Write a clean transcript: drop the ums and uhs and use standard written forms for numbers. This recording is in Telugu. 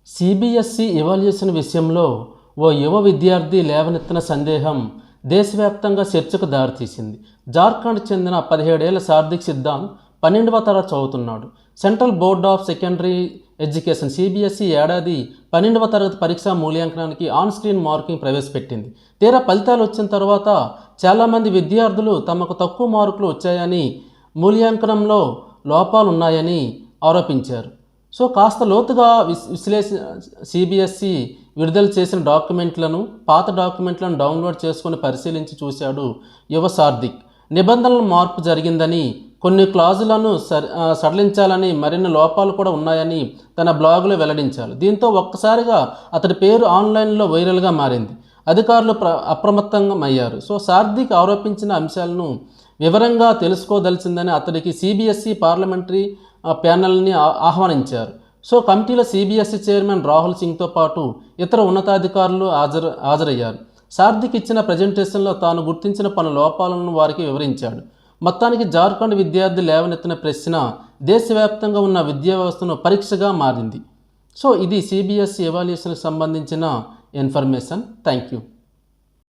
సిబిఎస్ఈ ఎవాల్యుయేషన్ విషయంలో ఓ యువ విద్యార్థి లేవనెత్తిన సందేహం దేశవ్యాప్తంగా చర్చకు దారితీసింది. జార్ఖండ్ చెందిన 17 ఏళ్ల సార్థిక్ సిద్ధాంత్ 12వ తరగతి చదువుతున్నాడు. Central board of secondary education CBSE ఏడాది 12వ తరగతి పరీక్షా మూల్యాంకనానికి ఆన్ స్క్రీన్ మార్కింగ్ ప్రవేశపెట్టింది. తీరా ఫలితాలు వచ్చిన తర్వాత చాలామంది విద్యార్థులు తమకు తక్కువ మార్కులు వచ్చాయని, మూల్యాంకనంలో లోపాలున్నాయని ఆరోపించారు. సో కాస్త లోతుగా సిబిఎస్ఈ విడుదల చేసిన పాత డాక్యుమెంట్లను డౌన్లోడ్ చేసుకుని పరిశీలించి చూశాడు యువ సార్థిక్. నిబంధనల మార్పు జరిగిందని, కొన్ని క్లాజులను సడలించాలని, మరిన్ని లోపాలు కూడా ఉన్నాయని తన బ్లాగులో వెల్లడించారు. దీంతో ఒక్కసారిగా అతడి పేరు ఆన్లైన్లో వైరల్గా మారింది. అధికారులు అప్రమత్తమయ్యారు. సో సార్థిక్ ఆరోపించిన అంశాలను వివరంగా తెలుసుకోదలిచిందని అతడికి సిబిఎస్ఈ పార్లమెంటరీ ప్యానెల్ని ఆహ్వానించారు. సో కమిటీలో సిబిఎస్ఈ చైర్మన్ రాహుల్ సింగ్తో పాటు ఇతర ఉన్నతాధికారులు హాజరయ్యారు. సార్థిక్ ఇచ్చిన ప్రజెంటేషన్లో తాను గుర్తించిన పలు లోపాలను వారికి వివరించాడు. మొత్తానికి జార్ఖండ్ విద్యార్థి లేవనెత్తిన ప్రశ్న దేశవ్యాప్తంగా ఉన్న విద్యా వ్యవస్థను పరీక్షగా మారింది. సో ఇది సిబిఎస్ఈ ఎవాల్యుయేషన్కి సంబంధించిన ఇన్ఫర్మేషన్. Thank you.